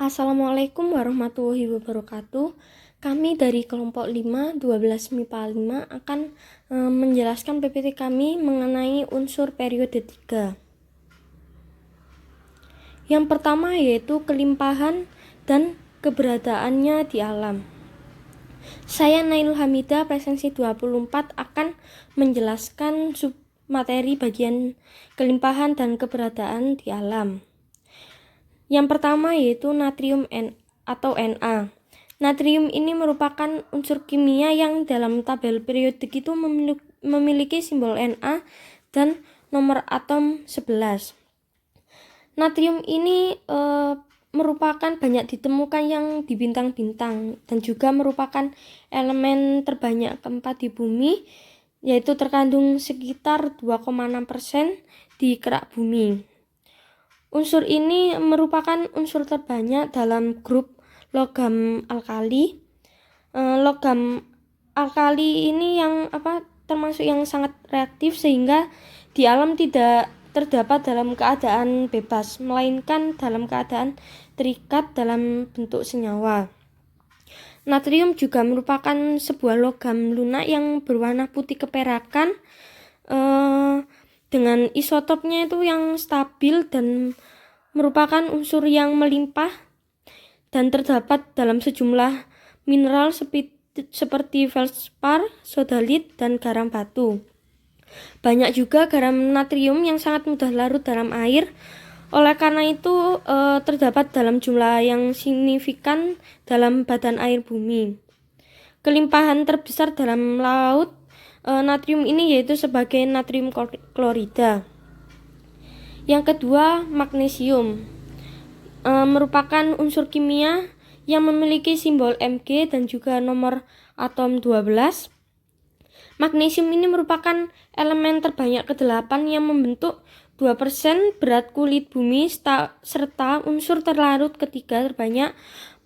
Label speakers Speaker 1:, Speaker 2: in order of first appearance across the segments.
Speaker 1: Assalamualaikum warahmatullahi wabarakatuh. Kami dari kelompok 5, 12 MIPA 5 akan menjelaskan PPT kami mengenai unsur periode 3. Yang pertama yaitu kelimpahan dan keberadaannya di alam. Saya Nailul Hamidah, presensi 24, akan menjelaskan submateri bagian kelimpahan dan keberadaan di alam. Yang pertama yaitu natrium atau Na. Natrium ini merupakan unsur kimia yang dalam tabel periodik itu memiliki simbol Na dan nomor atom 11. Natrium ini merupakan banyak ditemukan yang di bintang-bintang dan juga merupakan elemen terbanyak keempat di bumi, yaitu terkandung sekitar 2,6% di kerak bumi. Unsur ini merupakan unsur terbanyak dalam grup logam alkali. Logam alkali ini yang termasuk yang sangat reaktif sehingga di alam tidak terdapat dalam keadaan bebas, melainkan dalam keadaan terikat dalam bentuk senyawa. Natrium juga merupakan sebuah logam lunak yang berwarna putih keperakan dengan isotopnya itu yang stabil dan merupakan unsur yang melimpah dan terdapat dalam sejumlah mineral seperti feldspar, sodalit, dan garam batu. Banyak juga garam natrium yang sangat mudah larut dalam air. Oleh karena itu terdapat dalam jumlah yang signifikan dalam badan air bumi. Kelimpahan terbesar dalam laut natrium ini yaitu sebagai natrium klorida. Yang kedua, magnesium merupakan unsur kimia yang memiliki simbol Mg dan juga nomor atom 12. Magnesium ini merupakan elemen terbanyak ke-8 yang membentuk 2% berat kulit bumi serta unsur terlarut ketiga terbanyak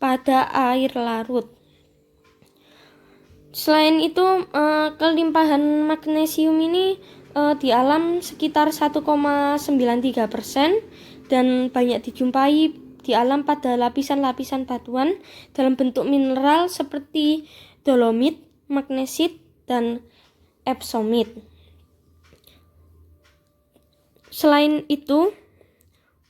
Speaker 1: pada air larut. Selain itu, kelimpahan magnesium ini di alam sekitar 1,93% dan banyak dijumpai di alam pada lapisan-lapisan batuan dalam bentuk mineral seperti dolomit, magnesit, dan epsomit. Selain itu,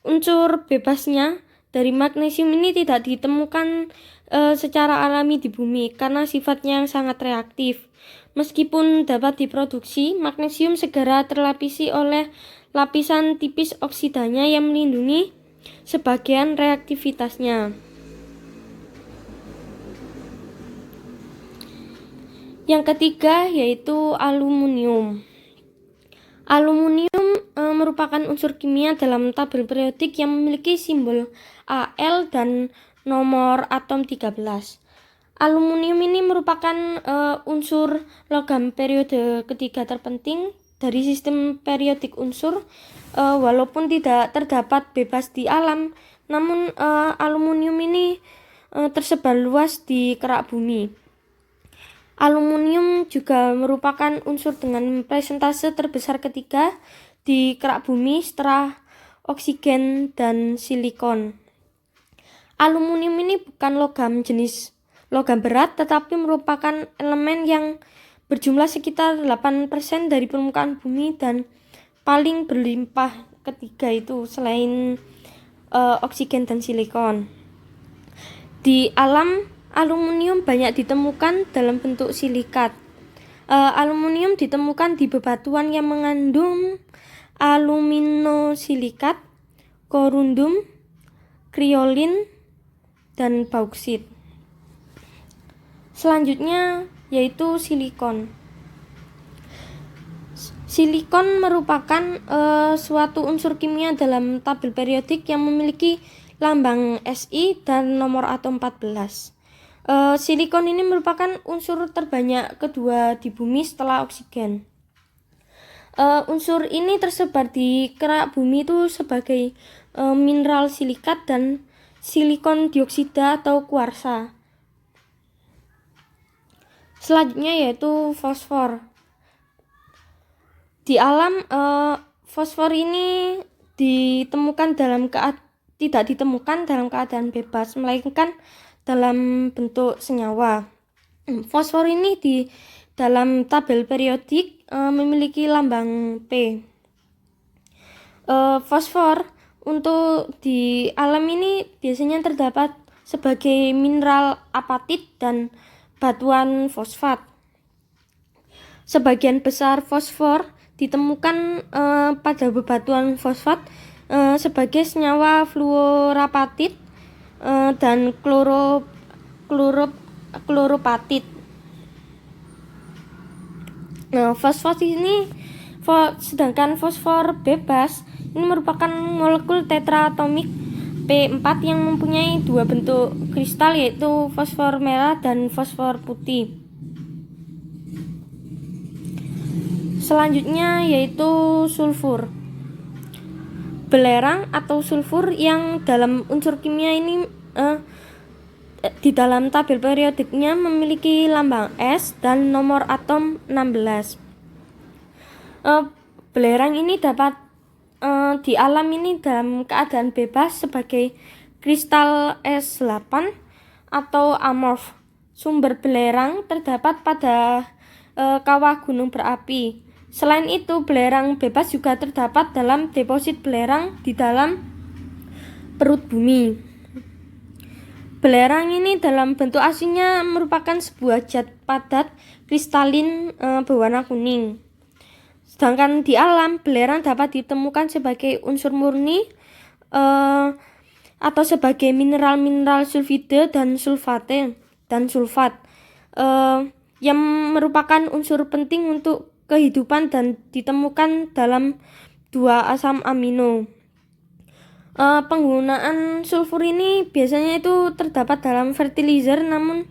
Speaker 1: unsur bebasnya dari magnesium ini tidak ditemukan secara alami di bumi karena sifatnya yang sangat reaktif. Meskipun dapat diproduksi, magnesium segera terlapisi oleh lapisan tipis oksidanya yang melindungi sebagian reaktivitasnya. Yang ketiga yaitu aluminium. Aluminium merupakan unsur kimia dalam tabel periodik yang memiliki simbol Al dan nomor atom 13. Aluminium ini merupakan unsur logam periode ketiga terpenting dari sistem periodik unsur. Walaupun tidak terdapat bebas di alam, namun aluminium ini tersebar luas di kerak bumi. Aluminium juga merupakan unsur dengan presentase terbesar ketiga di kerak bumi setelah oksigen dan silikon. Aluminium ini bukan jenis logam berat, tetapi merupakan elemen yang berjumlah sekitar 8% dari permukaan bumi dan paling berlimpah ketiga itu selain oksigen dan silikon. Di alam, aluminium banyak ditemukan dalam bentuk silikat. Aluminium ditemukan di bebatuan yang mengandung aluminosilikat, korundum, kriolin, dan bauksit. Selanjutnya yaitu silikon. Silikon merupakan suatu unsur kimia dalam tabel periodik yang memiliki lambang Si dan nomor atom 14. Silikon ini merupakan unsur terbanyak kedua di bumi setelah oksigen. Unsur ini tersebar di kerak bumi itu sebagai mineral silikat dan silikon dioksida atau kuarsa. Selanjutnya yaitu fosfor. Di alam, fosfor ini ditemukan dalam tidak ditemukan dalam keadaan bebas, melainkan dalam bentuk senyawa. Fosfor ini di dalam tabel periodik memiliki lambang P. Fosfor untuk di alam ini biasanya terdapat sebagai mineral apatit dan batuan fosfat. Sebagian besar fosfor ditemukan pada bebatuan fosfat sebagai senyawa fluorapatit dan kloropatit. Sedangkan fosfor bebas ini merupakan molekul tetraatomik P4 yang mempunyai dua bentuk kristal, yaitu fosfor merah dan fosfor putih. Selanjutnya yaitu sulfur. Belerang atau sulfur yang dalam unsur kimia ini di dalam tabel periodiknya memiliki lambang S dan nomor atom 16. Belerang ini dapat di alam ini dalam keadaan bebas sebagai kristal S8 atau amorf. Sumber belerang terdapat pada kawah gunung berapi. Selain itu, belerang bebas juga terdapat dalam deposit belerang di dalam perut bumi. Belerang ini dalam bentuk aslinya merupakan sebuah zat padat kristalin berwarna kuning. Sedangkan di alam, belerang dapat ditemukan sebagai unsur murni atau sebagai mineral-mineral sulfide dan sulfat yang merupakan unsur penting untuk kehidupan dan ditemukan dalam dua asam amino. Penggunaan sulfur ini biasanya itu terdapat dalam fertilizer, namun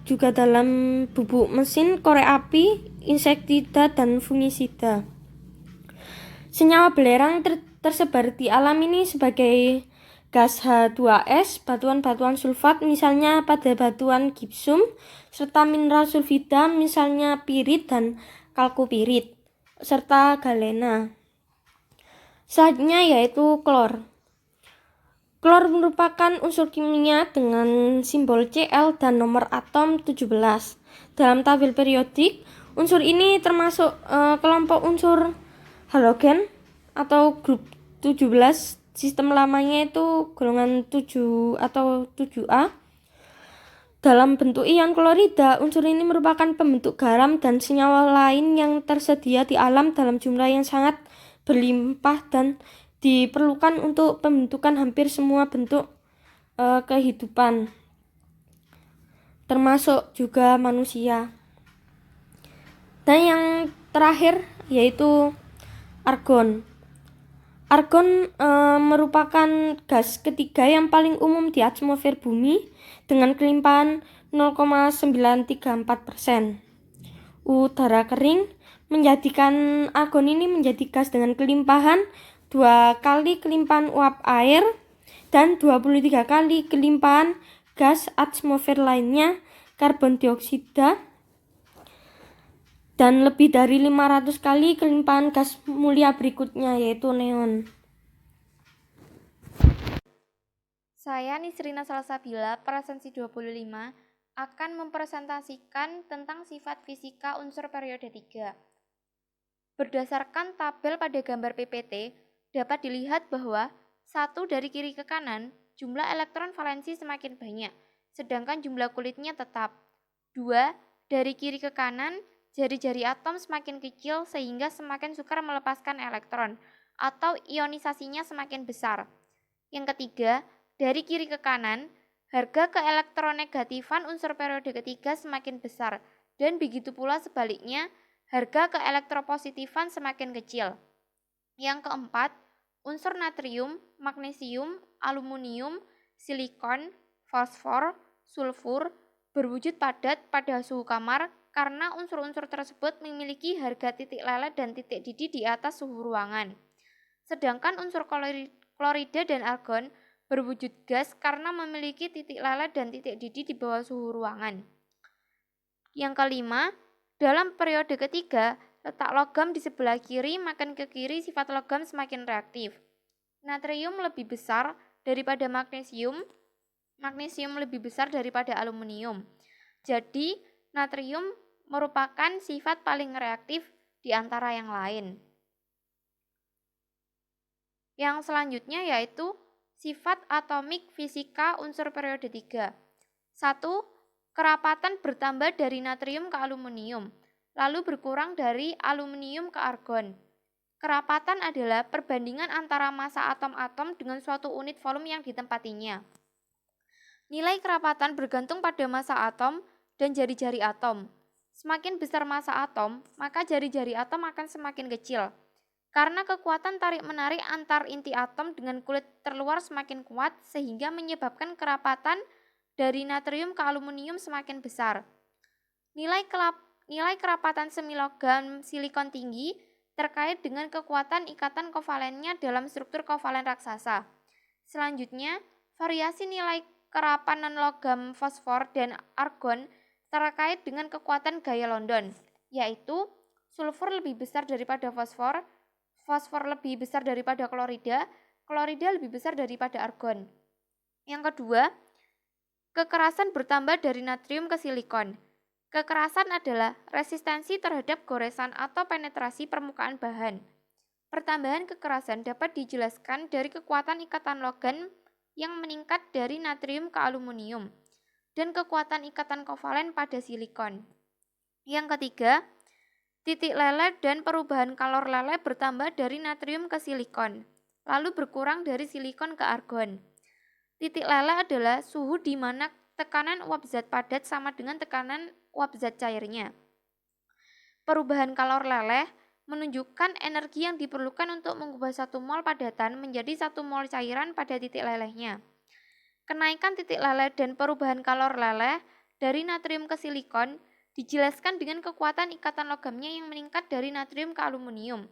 Speaker 1: juga dalam bubuk mesin, korek api, insektisida, dan fungisida. Senyawa belerang tersebar di alam ini sebagai gas H2S, batuan-batuan sulfat misalnya pada batuan gipsum, serta mineral sulfida misalnya pirit dan kalkupirit, serta galena. Selanjutnya yaitu klor. Klor merupakan unsur kimia dengan simbol Cl dan nomor atom 17. Dalam tabel periodik, unsur ini termasuk kelompok unsur halogen atau grup 17. Sistem lamanya itu golongan 7 atau 7A. Dalam bentuk ion klorida, unsur ini merupakan pembentuk garam dan senyawa lain yang tersedia di alam dalam jumlah yang sangat berlimpah dan diperlukan untuk pembentukan hampir semua bentuk kehidupan, termasuk juga manusia. Dan yang terakhir yaitu argon. Argon merupakan gas ketiga yang paling umum di atmosfer bumi dengan kelimpahan 0,934%. Udara kering menjadikan argon ini menjadi gas dengan kelimpahan 2 kali kelimpahan uap air dan 23 kali kelimpahan gas atmosfer lainnya, karbon dioksida, dan lebih dari 500 kali kelimpahan gas mulia berikutnya yaitu neon.
Speaker 2: Saya Nisrina Salsabila, presensi 25, akan mempresentasikan tentang sifat fisika unsur periode 3. Berdasarkan tabel pada gambar PPT, dapat dilihat bahwa 1 dari kiri ke kanan, jumlah elektron valensi semakin banyak, sedangkan jumlah kulitnya tetap. 2 dari kiri ke kanan, jari-jari atom semakin kecil sehingga semakin sukar melepaskan elektron atau ionisasinya semakin besar. Yang ketiga, dari kiri ke kanan, harga keelektronegatifan unsur periode ketiga semakin besar dan begitu pula sebaliknya, harga keelektropositifan semakin kecil. Yang keempat, unsur natrium, magnesium, aluminium, silikon, fosfor, sulfur berwujud padat pada suhu kamar karena unsur-unsur tersebut memiliki harga titik leleh dan titik didih di atas suhu ruangan. Sedangkan unsur klorida dan argon berwujud gas karena memiliki titik leleh dan titik didih di bawah suhu ruangan. Yang kelima, dalam periode ketiga, letak logam di sebelah kiri makin ke kiri sifat logam semakin reaktif. natrium lebih besar daripada magnesium, magnesium lebih besar daripada aluminium. Jadi, natrium merupakan sifat paling reaktif di antara yang lain. Yang selanjutnya yaitu sifat atomik fisika unsur periode 3. 1. Kerapatan bertambah dari natrium ke aluminium, lalu berkurang dari aluminium ke argon. Kerapatan adalah perbandingan antara massa atom-atom dengan suatu unit volume yang ditempatinya. Nilai kerapatan bergantung pada massa atom dan jari-jari atom. Semakin besar massa atom, maka jari-jari atom akan semakin kecil. Karena kekuatan tarik-menarik antar inti atom dengan kulit terluar semakin kuat sehingga menyebabkan kerapatan dari natrium ke aluminium semakin besar. Nilai kerapatan semilogam silikon tinggi terkait dengan kekuatan ikatan kovalennya dalam struktur kovalen raksasa. Selanjutnya, variasi nilai kerapan non-logam fosfor dan argon terkait dengan kekuatan gaya London, yaitu sulfur lebih besar daripada fosfor, fosfor lebih besar daripada klorida, klorida lebih besar daripada argon. Yang kedua, kekerasan bertambah dari natrium ke silikon. Kekerasan adalah resistensi terhadap goresan atau penetrasi permukaan bahan. Pertambahan kekerasan dapat dijelaskan dari kekuatan ikatan logam yang meningkat dari natrium ke aluminium dan kekuatan ikatan kovalen pada silikon. Yang ketiga, titik lele dan perubahan kalor lele bertambah dari natrium ke silikon, lalu berkurang dari silikon ke argon. Titik lele adalah suhu di mana tekanan uap zat padat sama dengan tekanan uap zat cairnya. Perubahan kalor leleh menunjukkan energi yang diperlukan untuk mengubah 1 mol padatan menjadi 1 mol cairan pada titik lelehnya. Kenaikan titik leleh dan perubahan kalor leleh dari natrium ke silikon dijelaskan dengan kekuatan ikatan logamnya yang meningkat dari natrium ke aluminium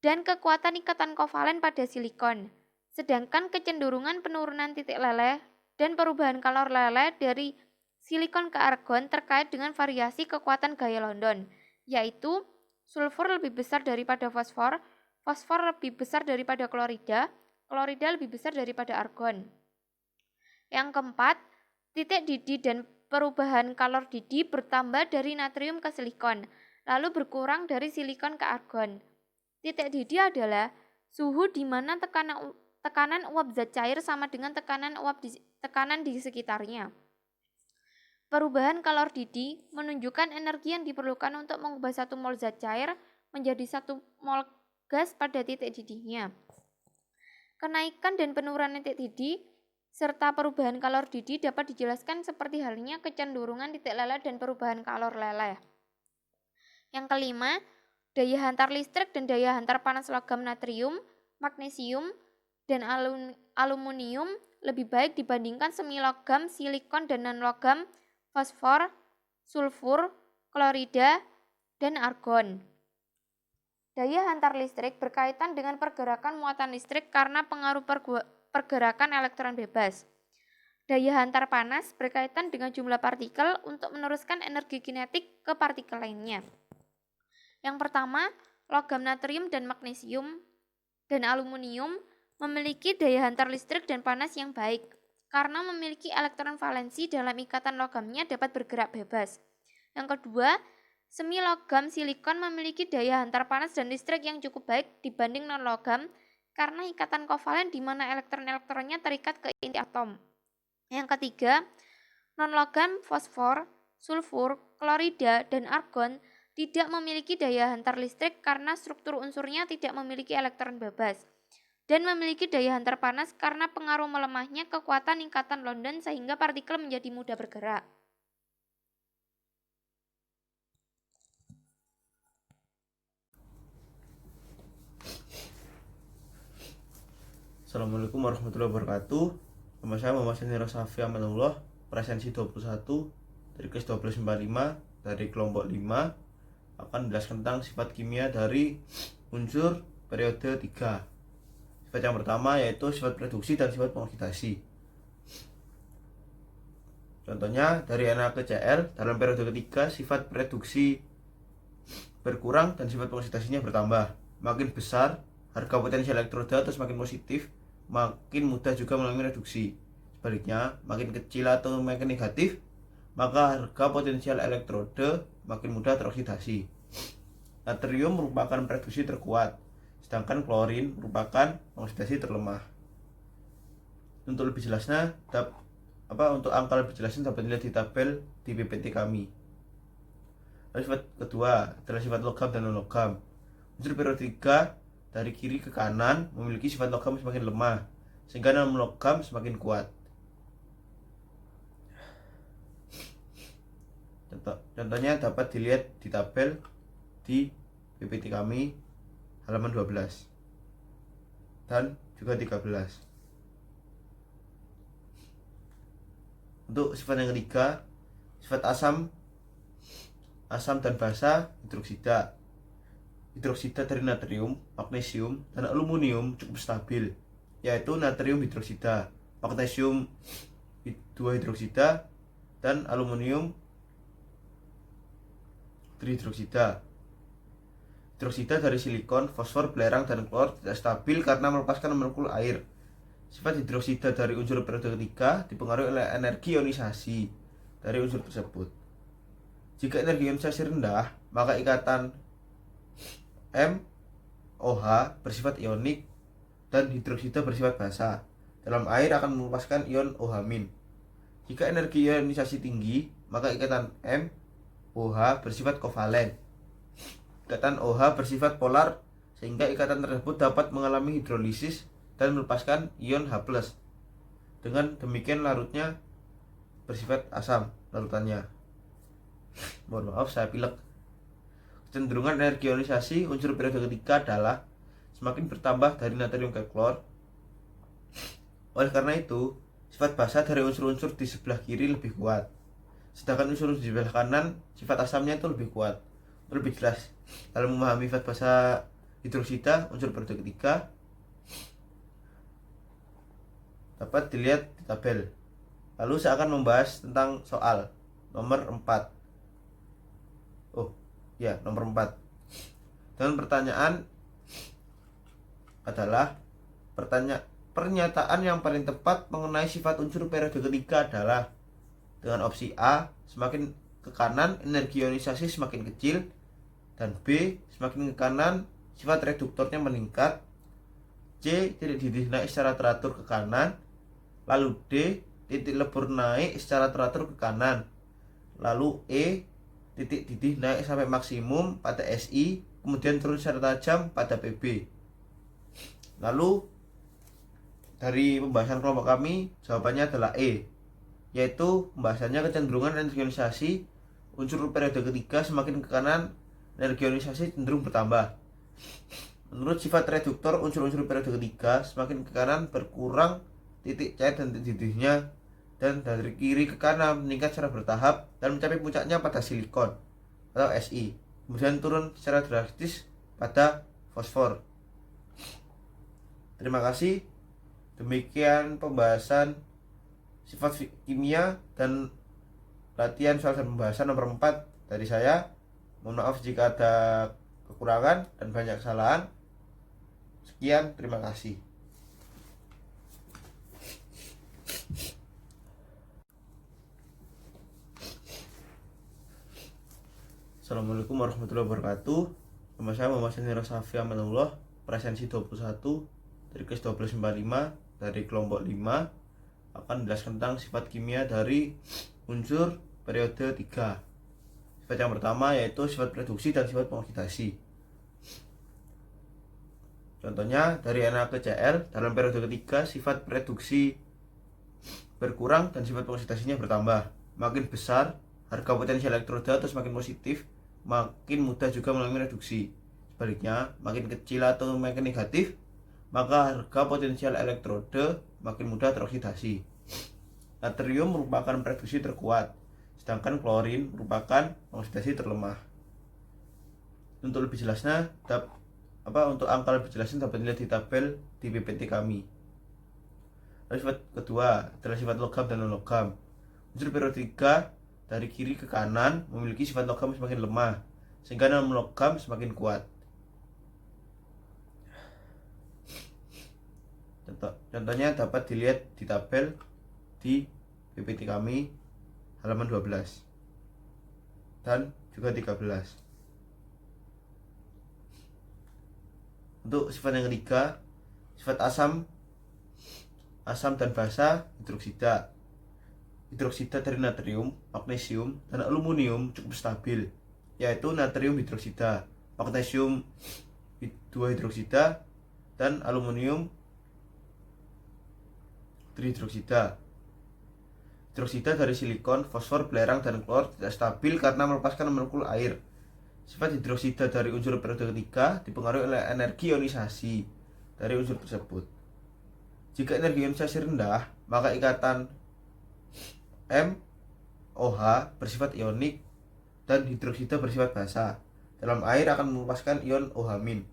Speaker 2: dan kekuatan ikatan kovalen pada silikon. Sedangkan kecenderungan penurunan titik leleh dan perubahan kalor leleh dari silikon ke argon terkait dengan variasi kekuatan gaya London, yaitu sulfur lebih besar daripada fosfor, fosfor lebih besar daripada klorida, klorida lebih besar daripada argon. Yang keempat, titik didih dan perubahan kalor didih bertambah dari natrium ke silikon, lalu berkurang dari silikon ke argon. Titik didih adalah suhu di mana tekanan uap zat cair sama dengan tekanan di sekitarnya. Perubahan kalor didih menunjukkan energi yang diperlukan untuk mengubah 1 mol zat cair menjadi 1 mol gas pada titik didihnya. Kenaikan dan penurunan titik didih serta perubahan kalor didih dapat dijelaskan seperti halnya kecenderungan titik leleh dan perubahan kalor leleh. Yang kelima, daya hantar listrik dan daya hantar panas logam natrium, magnesium, dan aluminium lebih baik dibandingkan semilogam, silikon, dan non-logam, fosfor, sulfur, klorida, dan argon. Daya hantar listrik berkaitan dengan pergerakan muatan listrik karena pengaruh pergerakan elektron bebas. Daya hantar panas berkaitan dengan jumlah partikel untuk meneruskan energi kinetik ke partikel lainnya. Yang pertama, logam natrium dan magnesium dan aluminium memiliki daya hantar listrik dan panas yang baik karena memiliki elektron valensi dalam ikatan logamnya dapat bergerak bebas. Yang kedua, semi logam silikon memiliki daya hantar panas dan listrik yang cukup baik dibanding non-logam karena ikatan kovalen di mana elektron-elektronnya terikat ke inti atom. Yang ketiga, non-logam fosfor, sulfur, klorida, dan argon tidak memiliki daya hantar listrik karena struktur unsurnya tidak memiliki elektron bebas dan memiliki daya hantar panas karena pengaruh melemahnya kekuatan ikatan London sehingga partikel menjadi mudah bergerak.
Speaker 3: Assalamualaikum warahmatullahi wabarakatuh. Nama saya Muhammad Sanir Safi Amanullah, presensi 21 dari kelas 1245 dari kelompok 5 akan menjelaskan tentang sifat kimia dari unsur periode 3. Sifat yang pertama yaitu sifat reduksi dan sifat pengoksidasi. Contohnya dari Na ke Cl dalam periode ketiga sifat reduksi berkurang dan sifat pengoksidasinya bertambah. Makin besar harga potensial elektroda atau semakin positif, makin mudah juga mengalami reduksi. Sebaliknya, makin kecil atau makin negatif, maka harga potensial elektroda makin mudah teroksidasi. Natrium merupakan reduksi terkuat, sedangkan klorin merupakan oksidasi terlemah. Untuk lebih jelasnya, untuk angka lebih jelasnya dapat dilihat di tabel di PPT kami. Lalu sifat kedua adalah sifat logam dan non-logam. Unsur periodik dari kiri ke kanan memiliki sifat logam semakin lemah, sehingga non-logam semakin kuat. Contohnya dapat dilihat di tabel di PPT kami halaman 12 dan juga 13. Untuk sifat yang ketiga, sifat asam dan basa hidroksida. Hidroksida dari natrium, magnesium, dan aluminium cukup stabil, yaitu natrium hidroksida, magnesium 2 hidroksida, dan aluminium trihidroksida. Hidroksida dari silikon, fosfor, belerang, dan klor tidak stabil karena melepaskan molekul air. Sifat hidroksida dari unsur periode ketiga dipengaruhi oleh energi ionisasi dari unsur tersebut. Jika energi ionisasi rendah, maka ikatan MOH bersifat ionik dan hidroksida bersifat basa. Dalam air akan melepaskan ion OH-. Jika energi ionisasi tinggi, maka ikatan MOH bersifat kovalen. Ikatan OH bersifat polar, sehingga ikatan tersebut dapat mengalami hidrolisis dan melepaskan ion H+. Dengan demikian larutnya bersifat asam larutannya. Mohon maaf saya pilek. Kecenderungan energi ionisasi unsur periode ketiga adalah semakin bertambah dari natrium ke klor. Oleh karena itu, sifat basa dari unsur-unsur di sebelah kiri lebih kuat, sedangkan unsur di sebelah kanan sifat asamnya itu lebih kuat. Lebih jelas dalam memahami sifat basa hidroksida unsur periode ketiga dapat dilihat di tabel. Lalu saya akan membahas tentang soal nomor 4. Nomor 4. Dan pertanyaan adalah pernyataan yang paling tepat mengenai sifat unsur periode ketiga adalah dengan opsi A, semakin ke kanan energi ionisasi semakin kecil, dan B, semakin ke kanan sifat reduktornya meningkat, C, titik didih naik secara teratur ke kanan, lalu D, titik lebur naik secara teratur ke kanan, lalu E, titik didih naik sampai maksimum pada SI, kemudian turun secara tajam pada PB. Lalu dari pembahasan kelompok kami, jawabannya adalah E, yaitu pembahasannya kecenderungan energi ionisasi unsur periode ketiga semakin ke kanan, energi ionisasi cenderung bertambah. Menurut sifat reduktor unsur-unsur periode ketiga semakin ke kanan berkurang titik cair dan titik didihnya, dan dari kiri ke kanan meningkat secara bertahap dan mencapai puncaknya pada silikon atau Si, kemudian turun secara drastis pada fosfor. Terima kasih. Demikian pembahasan sifat kimia dan latihan soal dan pembahasan nomor 4 dari saya. Mohon maaf jika ada kekurangan dan banyak kesalahan. Sekian, terima kasih. Assalamualaikum warahmatullahi wabarakatuh. Nama saya Muhammad Sanira Safi Amanullah, presensi 21 dari kelas 1245 dari kelompok 5 akan menjelaskan tentang sifat kimia dari unsur periode 3. Sifat yang pertama yaitu sifat reduksi dan sifat pengoksidasi. Contohnya dari NaCl dalam periode ketiga sifat reduksi berkurang dan sifat pengoksidasinya bertambah. Makin besar harga potensial elektroda atau semakin positif, makin mudah juga mengalami reduksi. Sebaliknya, makin kecil atau makin negatif, maka harga potensial elektroda makin mudah teroksidasi. Natrium merupakan reduksi terkuat, sedangkan klorin merupakan oksidasi terlemah. Untuk lebih jelasnya, untuk angka lebih jelasnya dapat dilihat di tabel di PPT kami. Lalu sifat kedua adalah sifat logam dan non-logam. Unsur periodika dari kiri ke kanan memiliki sifat logam semakin lemah, sehingga non-logam semakin kuat. Contohnya dapat dilihat di tabel di PPT kami halaman 12 dan juga 13. Untuk sifat yang ketiga, sifat asam dan basa hidroksida. Hidroksida dari natrium, magnesium, dan aluminium cukup stabil, yaitu natrium hidroksida, magnesium 2 hidroksida, dan aluminium trihidroksida. Hidroksida dari silikon, fosfor, belerang, dan klor tidak stabil karena melepaskan molekul air. Sifat hidroksida dari unsur periode ketiga dipengaruhi oleh energi ionisasi dari unsur tersebut. Jika energi ionisasi rendah, maka ikatan MOH bersifat ionik dan hidroksida bersifat basa. Dalam air akan melepaskan ion OH-.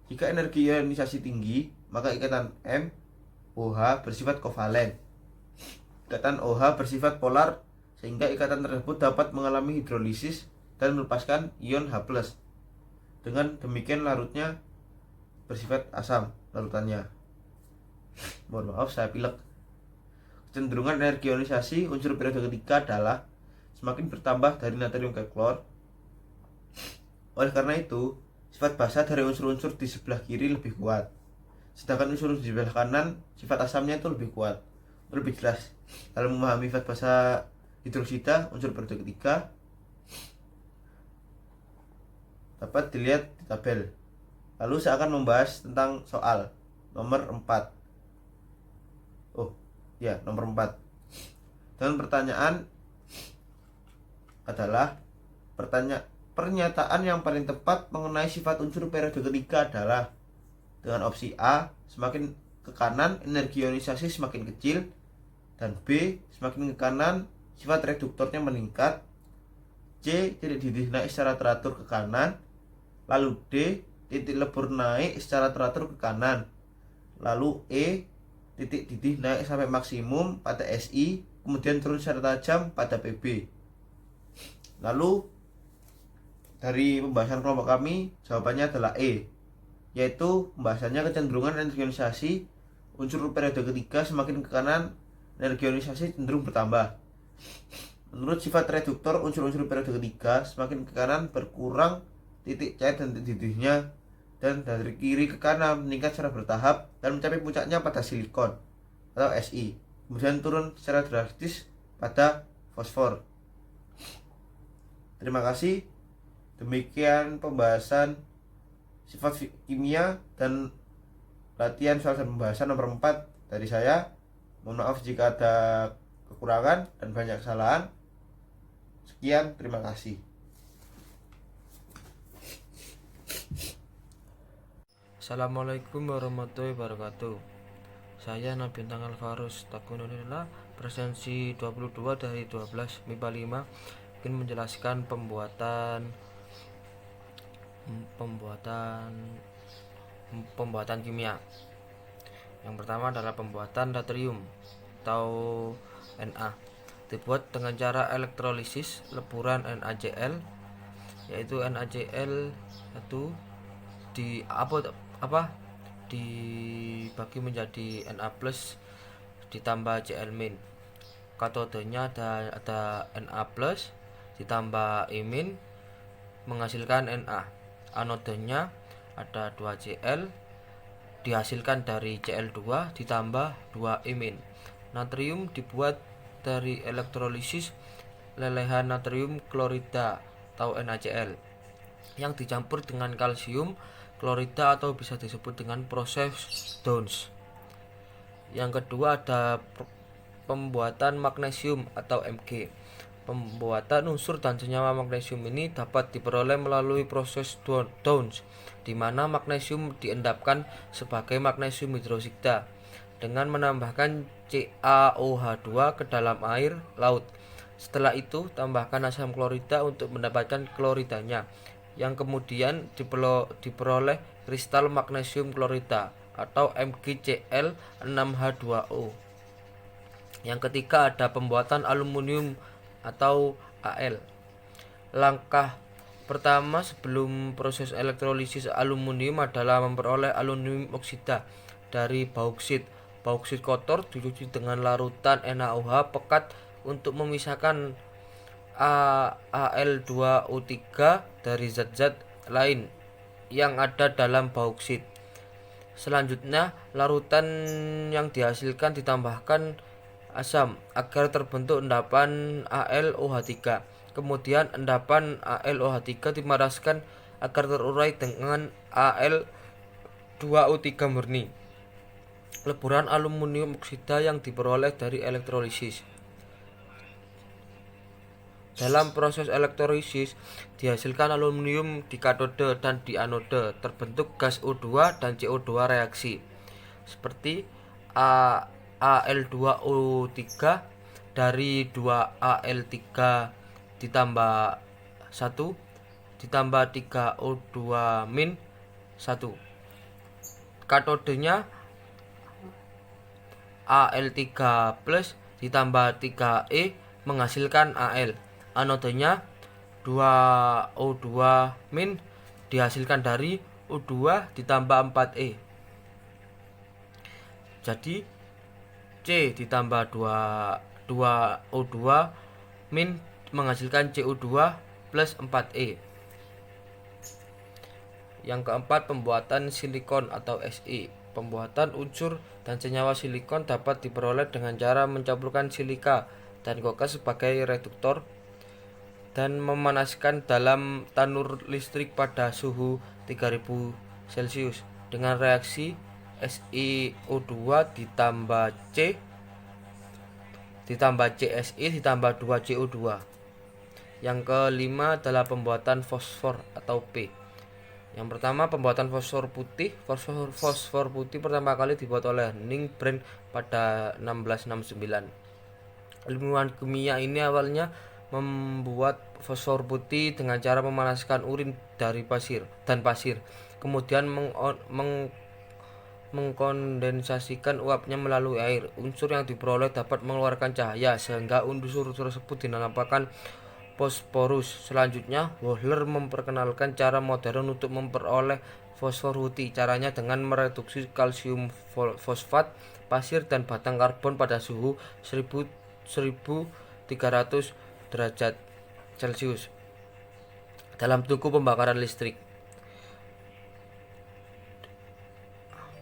Speaker 3: Jika energi ionisasi tinggi, maka ikatan MOH bersifat kovalen. Ikatan OH bersifat polar, sehingga ikatan tersebut dapat mengalami hidrolisis dan melepaskan ion H+. Dengan demikian larutnya bersifat asam larutannya. Mohon maaf saya pilek. Kecenderungan energi ionisasi unsur periode ketiga adalah semakin bertambah dari natrium ke klor. Oleh karena itu, sifat basa dari unsur-unsur di sebelah kiri lebih kuat, sedangkan unsur di sebelah kanan sifat asamnya itu lebih kuat. Lebih jelas dalam memahami sifat basa hidroksida unsur periode ketiga dapat dilihat di tabel. Lalu saya akan membahas tentang soal nomor 4. Nomor 4. Dan pertanyaan adalah pernyataan yang paling tepat mengenai sifat unsur periode ketiga adalah dengan opsi A, semakin ke kanan energi ionisasi semakin kecil, dan B, semakin ke kanan sifat reduktornya meningkat, C, titik didih naik secara teratur ke kanan, lalu D, titik lebur naik secara teratur ke kanan, lalu E, titik didih naik sampai maksimum pada SI, kemudian turun secara tajam pada PB. Lalu dari pembahasan kelompok kami, jawabannya adalah E, yaitu pembahasannya kecenderungan energi ionisasi unsur periode ketiga semakin ke kanan, energi ionisasi cenderung bertambah. Menurut sifat reduktor unsur-unsur periode ketiga semakin ke kanan berkurang titik cair dan titik didihnya, dan dari kiri ke kanan meningkat secara bertahap dan mencapai puncaknya pada silikon atau Si, kemudian turun secara drastis pada fosfor. Terima kasih. Demikian pembahasan sifat kimia dan latihan soal dan pembahasan nomor 4 dari saya. Mohon maaf jika ada kekurangan dan banyak kesalahan. Sekian, terima kasih.
Speaker 4: Assalamualaikum warahmatullahi wabarakatuh. Saya Nabintang Alvarus Takunulillah, presensi 22 dari 12 MIPA 5, ingin menjelaskan pembuatan kimia. Yang pertama adalah pembuatan natrium atau Na, dibuat dengan cara elektrolisis leburan NaCl, yaitu NaCl itu dibagi menjadi Na+ ditambah Cl-. Katodenya ada Na+ ditambah I- menghasilkan Na. Anodenya ada 2Cl dihasilkan dari Cl2 ditambah 2I-. Natrium dibuat dari elektrolisis lelehan natrium klorida atau NaCl yang dicampur dengan kalsium klorida atau bisa disebut dengan proses Downs. Yang kedua ada pembuatan magnesium atau Mg. Pembuatan unsur dan senyawa magnesium ini dapat diperoleh melalui proses Downs, di mana magnesium diendapkan sebagai magnesium hidroksida dengan menambahkan CaOH2 ke dalam air laut. Setelah itu tambahkan asam klorida untuk mendapatkan kloridanya, yang kemudian diperoleh kristal magnesium klorida atau MgCl6H2O. Yang ketiga ada pembuatan aluminium atau Al. Langkah pertama sebelum proses elektrolisis aluminium adalah memperoleh aluminium oksida dari bauksit. Bauksit kotor dicuci dengan larutan NaOH pekat untuk memisahkan Al2O3 dari zat-zat lain yang ada dalam bauksit. Selanjutnya, larutan yang dihasilkan ditambahkan asam agar terbentuk endapan AlOH3. Kemudian endapan AlOH3 dipanaskan agar terurai dengan Al2O3 murni. Leburan aluminium oksida yang diperoleh dari elektrolisis. Dalam proses elektrolisis dihasilkan aluminium di katode dan di anode, terbentuk gas O2 dan CO2 reaksi seperti Al2O3 dari 2Al3 ditambah 1 ditambah 3O2-1. Katodenya Al3 plus ditambah 3E menghasilkan Al. Anodenya 2O2- dihasilkan dari O2 ditambah 4E. Jadi C ditambah 2O2- menghasilkan CO2 plus 4E. Yang keempat, pembuatan silikon atau Si. Pembuatan unsur dan senyawa silikon dapat diperoleh dengan cara mencampurkan silika dan kokas sebagai reduktor dan memanaskan dalam tanur listrik pada suhu 3000 Celcius dengan reaksi SiO2 ditambah C ditambah CSI ditambah 2CO2. Yang kelima adalah pembuatan fosfor atau P. Yang pertama, pembuatan fosfor putih. Fosfor putih pertama kali dibuat oleh Ning Brand pada 1669. Ilmuwan kimia ini awalnya membuat fosfor putih dengan cara memanaskan urin dari pasir, kemudian mengkondensasikan uapnya melalui air. Unsur yang diperoleh dapat mengeluarkan cahaya sehingga unsur tersebut dinamakan fosforus. Selanjutnya, Wohler memperkenalkan cara modern untuk memperoleh fosfor putih. Caranya dengan mereduksi kalsium fosfat, pasir, dan batang karbon pada suhu 1300 derajat Celcius dalam tungku pembakaran listrik.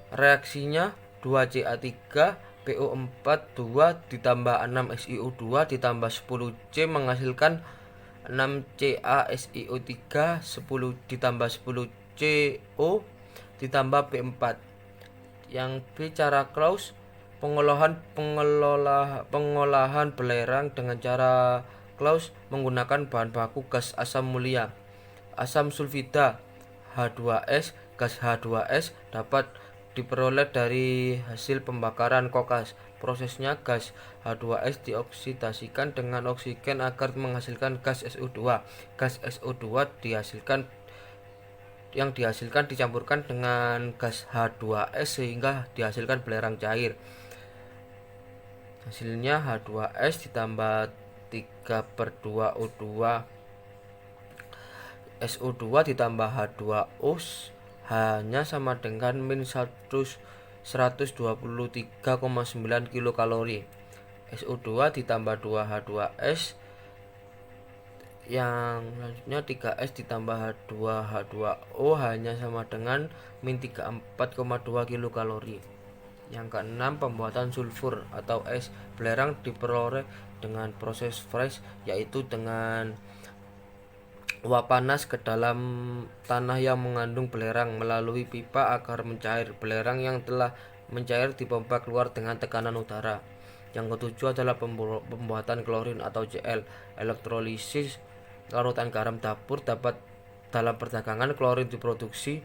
Speaker 4: Reaksinya 2Ca3 PO4 2 ditambah 6 SiO2 ditambah 10C menghasilkan 6CaSiO3 10 ditambah 10CO ditambah P4. Yang B, cara Claus. Pengolahan belerang dengan cara Claus menggunakan bahan baku gas asam mulia, asam sulfida H2S. Gas H2S dapat diperoleh dari hasil pembakaran kokas. Prosesnya, gas H2S dioksidasikan dengan oksigen agar menghasilkan gas SO2. Gas SO2 yang dihasilkan dicampurkan dengan gas H2S sehingga dihasilkan belerang cair. Hasilnya H2S ditambah 3/2O2 SO2 ditambah H2O hanya sama dengan min 123,9 kilokalori. SO2 ditambah 2H2S yang selanjutnya 3S ditambah H2O hanya sama dengan min 34,2 kilokalori. Yang keenam, pembuatan sulfur atau es. Belerang diperoleh dengan proses freeze, yaitu dengan uap panas ke dalam tanah yang mengandung belerang melalui pipa agar mencair. Belerang yang telah mencair dipompa keluar dengan tekanan udara. Yang ketujuh adalah pembuatan klorin atau Cl. Elektrolisis larutan garam dapur. Dalam perdagangan, klorin diproduksi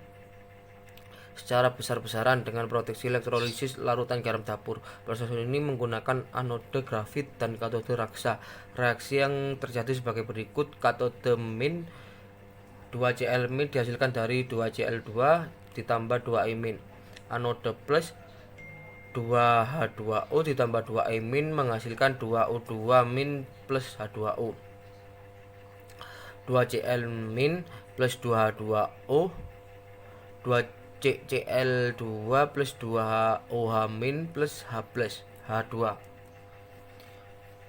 Speaker 4: secara besar-besaran dengan proteksi elektrolisis larutan garam dapur. Proses ini menggunakan anode grafit dan katode raksa. Reaksi yang terjadi sebagai berikut. Katode min 2Cl- dihasilkan dari 2Cl2 ditambah 2E-. Anode plus 2H2O ditambah 2E- menghasilkan 2O2- plus H2O. 2Cl- plus 2H2O 2 CCl2 plus 2OH min plus H plus H2.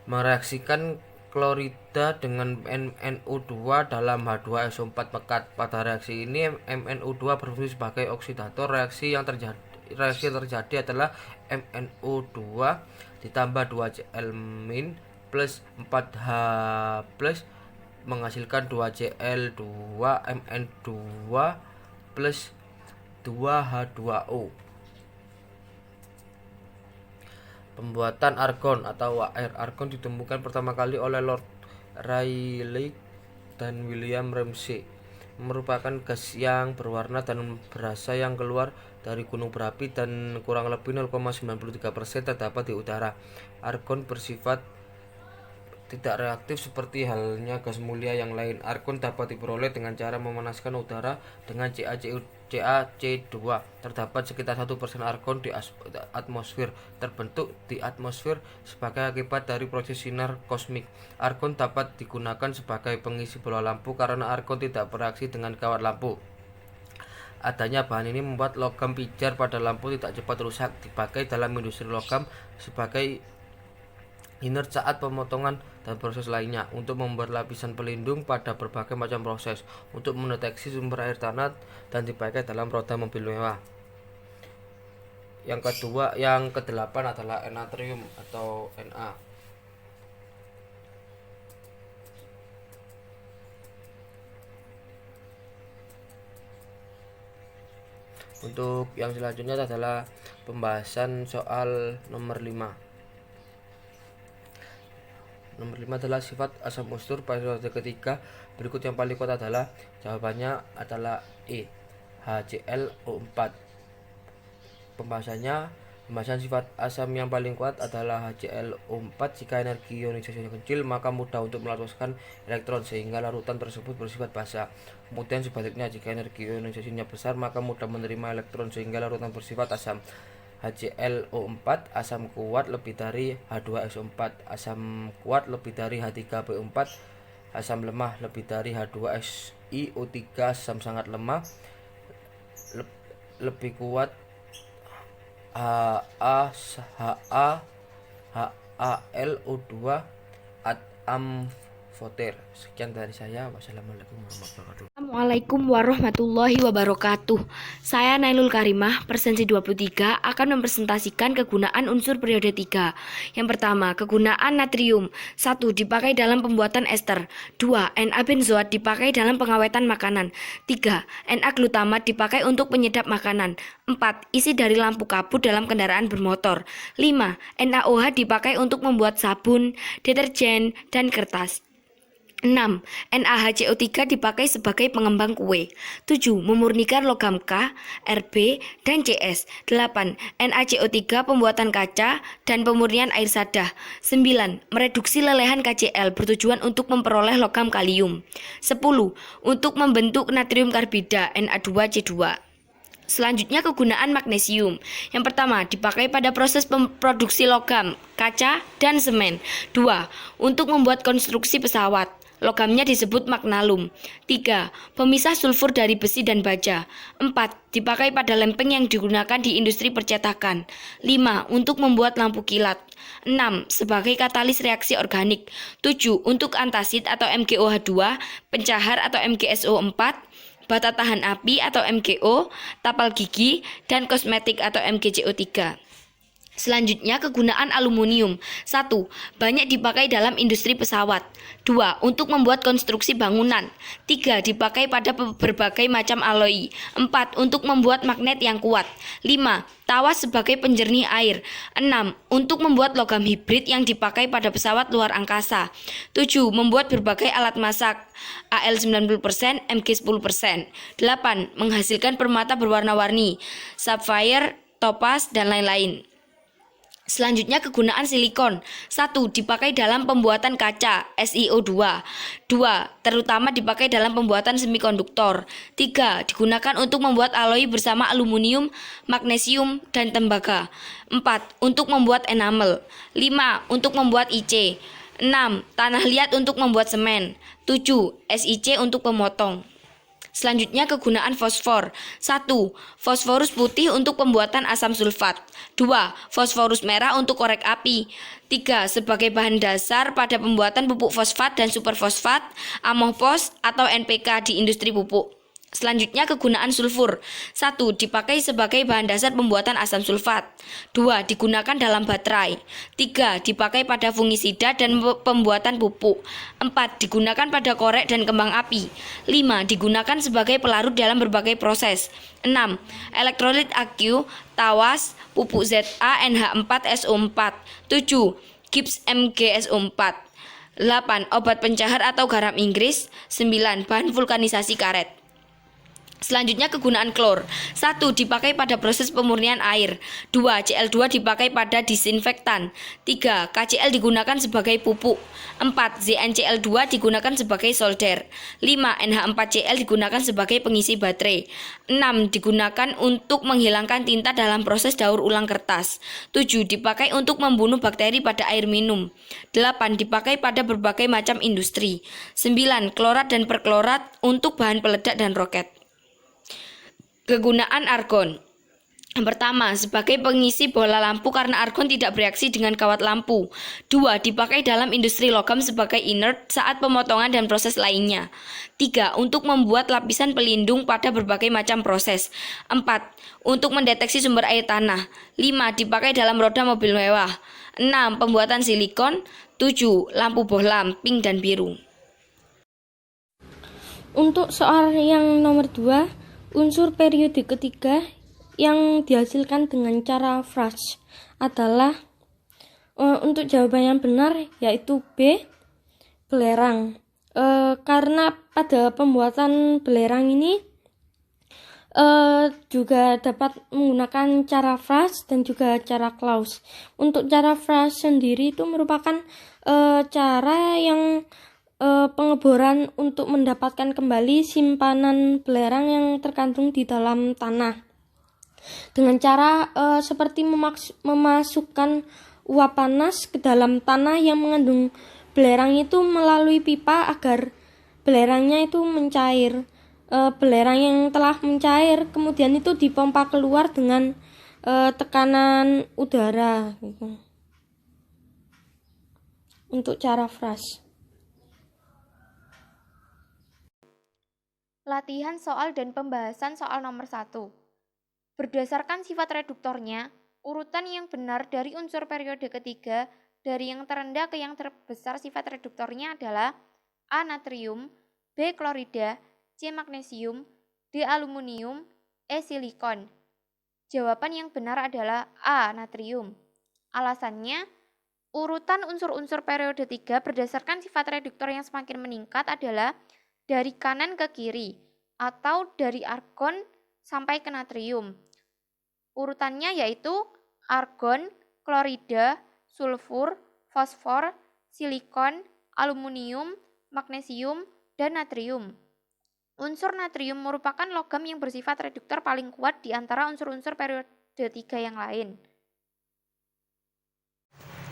Speaker 4: Mereaksikan klorida dengan MnO2 dalam H2SO4 pekat. Pada reaksi ini MnO2 berfungsi sebagai oksidator. Reaksi yang terjadi adalah MnO2 ditambah 2Cl min plus 4H plus menghasilkan 2Cl2 Mn2 plus 2H2O. Pembuatan argon atau air. Argon ditemukan pertama kali oleh Lord Rayleigh dan William Ramsay. Merupakan gas yang berwarna dan berasa yang keluar dari gunung berapi dan kurang lebih 0,93% terdapat di udara. Argon bersifat tidak reaktif seperti halnya gas mulia yang lain. Argon dapat diperoleh dengan cara memanaskan udara dengan CaC2. Terdapat sekitar 1% argon di atmosfer, terbentuk di atmosfer sebagai akibat dari proses sinar kosmik. Argon dapat digunakan sebagai pengisi bola lampu karena argon tidak bereaksi dengan kawat lampu. Adanya bahan ini membuat logam pijar pada lampu tidak cepat rusak. Dipakai dalam industri logam sebagai inert saat pemotongan dan proses lainnya, untuk membuat lapisan pelindung pada berbagai macam proses, untuk mendeteksi sumber air tanah, dan dipakai dalam roda mobil mewah. Yang kedelapan adalah natrium atau Na. Untuk yang selanjutnya adalah pembahasan soal nomor 5. Nomor 5 adalah sifat asam unsur periode ketiga. Berikut yang paling kuat adalah, jawabannya adalah E, HClO4. Pembahasan sifat asam yang paling kuat adalah HClO4. Jika energi ionisasinya kecil, maka mudah untuk melepaskan elektron sehingga larutan tersebut bersifat basa. Kemudian sebaliknya, jika energi ionisasinya besar, maka mudah menerima elektron sehingga larutan bersifat asam. HClO4 asam kuat lebih dari H2SO4, asam kuat lebih dari H3PO4, asam lemah lebih dari H2SiO3, asam sangat lemah lebih kuat HaLO2 amfoter. Sekian dari saya. Wassalamualaikum warahmatullahi wabarakatuh.
Speaker 5: Assalamualaikum warahmatullahi wabarakatuh. Saya Nailul Karimah, presensi 23 akan mempresentasikan kegunaan unsur periode 3. Yang pertama, kegunaan natrium. 1. Dipakai dalam pembuatan ester. 2. Na-benzoat dipakai dalam pengawetan makanan. 3. Na-glutamat dipakai untuk penyedap makanan. 4. Isi dari lampu kabut dalam kendaraan bermotor. 5. NaOH dipakai untuk membuat sabun, deterjen, dan kertas. 6. NaHCO3 dipakai sebagai pengembang kue. 7. Memurnikan logam K, Rb, dan Cs. 8. NaCO3 pembuatan kaca dan pemurnian air sadah. 9. Mereduksi lelehan KCl bertujuan untuk memperoleh logam kalium. 10. Untuk membentuk natrium karbida Na2C2. Selanjutnya, kegunaan magnesium. Yang pertama, dipakai pada proses produksi logam, kaca, dan semen. 2. Untuk membuat konstruksi pesawat. Logamnya disebut magnalum. 3. Pemisah sulfur dari besi dan baja. 4. Dipakai pada lempeng yang digunakan di industri percetakan. 5. Untuk membuat lampu kilat. 6. Sebagai katalis reaksi organik. 7. Untuk antasid atau MgOH2, pencahar atau MgSO4, bata tahan api atau MgO, tapal gigi, dan kosmetik atau MgCO3. Selanjutnya, kegunaan aluminium. 1. Banyak dipakai dalam industri pesawat. 2. Untuk membuat konstruksi bangunan. 3. Dipakai pada berbagai macam aloi. 4. Untuk membuat magnet yang kuat. 5. Tawas sebagai penjernih air. 6. Untuk membuat logam hibrid yang dipakai pada pesawat luar angkasa. 7. Membuat berbagai alat masak. Al 90%, Mg 10%. 8. Menghasilkan permata berwarna-warni, sapphire, topaz, dan lain-lain. Selanjutnya, kegunaan silikon. 1. Dipakai dalam pembuatan kaca, SiO2. 2. Terutama dipakai dalam pembuatan semikonduktor. 3. Digunakan untuk membuat aloi bersama aluminium, magnesium, dan tembaga. 4. Untuk membuat enamel. 5. Untuk membuat IC. 6. Tanah liat untuk membuat semen. 7. SiC untuk pemotong. Selanjutnya kegunaan fosfor. 1. Fosforus putih untuk pembuatan asam sulfat. 2. Fosforus merah untuk korek api. 3. Sebagai bahan dasar pada pembuatan pupuk fosfat dan superfosfat, amofos atau NPK di industri pupuk. Selanjutnya kegunaan sulfur. 1. Dipakai sebagai bahan dasar pembuatan asam sulfat. 2. Digunakan dalam baterai. 3. Dipakai pada fungisida dan pembuatan pupuk. 4. Digunakan pada korek dan kembang api. 5. Digunakan sebagai pelarut dalam berbagai proses. 6. Elektrolit aqua, tawas, pupuk Za NH4SO4. 7. Gips MgSO4. 8. Obat pencahar atau garam Inggris. 9. Bahan vulkanisasi karet. Selanjutnya kegunaan klor. 1. Dipakai pada proses pemurnian air. 2. Cl2 dipakai pada disinfektan. 3. KCl digunakan sebagai pupuk. 4. ZnCl2 digunakan sebagai solder. 5. NH4Cl digunakan sebagai pengisi baterai. 6. Digunakan untuk menghilangkan tinta dalam proses daur ulang kertas. 7. Dipakai untuk membunuh bakteri pada air minum. 8. Dipakai pada berbagai macam industri. 9. Klorat dan perklorat untuk bahan peledak dan roket. Kegunaan argon. Yang pertama, sebagai pengisi bola lampu karena argon tidak bereaksi dengan kawat lampu. 2. Dipakai dalam industri logam sebagai inert saat pemotongan dan proses lainnya. 3. Untuk membuat lapisan pelindung pada berbagai macam proses. 4. Untuk mendeteksi sumber air tanah. 5. Dipakai dalam roda mobil mewah. 6. Pembuatan silikon. 7. Lampu bohlam, pink dan biru.
Speaker 1: Untuk soal yang nomor 2, unsur periode ketiga yang dihasilkan dengan cara Frost adalah untuk jawaban yang benar yaitu B, belerang. Karena pada pembuatan belerang ini juga dapat menggunakan cara Frost dan juga cara Claus. Untuk cara Frost sendiri itu merupakan cara yang pengeboran untuk mendapatkan kembali simpanan belerang yang terkandung di dalam tanah dengan cara seperti memasukkan uap panas ke dalam tanah yang mengandung belerang itu melalui pipa agar belerangnya itu mencair. Belerang yang telah mencair kemudian itu dipompa keluar dengan tekanan udara gitu. Untuk cara Frost.
Speaker 2: Latihan soal dan pembahasan soal nomor 1. Berdasarkan sifat reduktornya, urutan yang benar dari unsur periode ketiga dari yang terendah ke yang terbesar sifat reduktornya adalah A. Natrium, B. Klorida, C. Magnesium, D. Aluminium, E. Silikon. Jawaban yang benar adalah A. Natrium. Alasannya, urutan unsur-unsur periode 3 berdasarkan sifat reduktor yang semakin meningkat adalah dari kanan ke kiri, atau dari argon sampai ke natrium. Urutannya yaitu argon, klorida, sulfur, fosfor, silikon, aluminium, magnesium, dan natrium. Unsur natrium merupakan logam yang bersifat reduktor paling kuat di antara unsur-unsur periode 3 yang lain.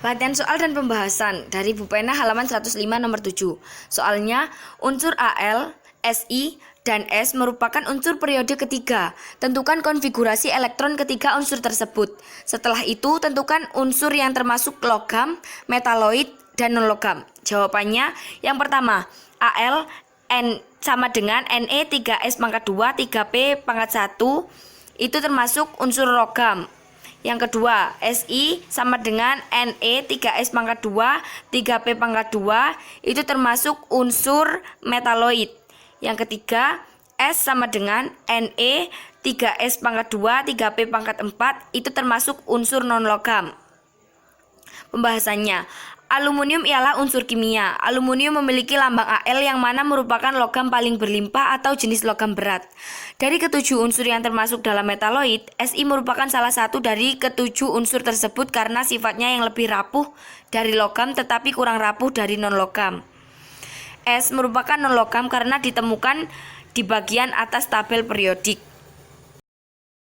Speaker 5: Latihan soal dan pembahasan dari Bu Pena halaman 105 nomor 7. Soalnya, unsur Al, Si, dan S merupakan unsur periode ketiga. Tentukan konfigurasi elektron ketiga unsur tersebut. Setelah itu, tentukan unsur yang termasuk logam, metaloid, dan non-logam. Jawabannya, yang pertama, Al, N sama dengan Ne 3S pangkat 2, 3P pangkat 1, itu termasuk unsur logam. Yang kedua, Si sama dengan Ne 3S pangkat 2, 3P pangkat 2, itu termasuk unsur metaloid. Yang ketiga, S sama dengan Ne 3S pangkat 2, 3P pangkat 4, itu termasuk unsur non-logam. Pembahasannya, aluminium ialah unsur kimia. Aluminium memiliki lambang Al yang mana merupakan logam paling berlimpah atau jenis logam berat. Dari ketujuh unsur yang termasuk dalam metaloid, Si merupakan salah satu dari ketujuh unsur tersebut karena sifatnya yang lebih rapuh dari logam tetapi kurang rapuh dari non-logam. S merupakan non-logam karena ditemukan di bagian atas tabel periodik.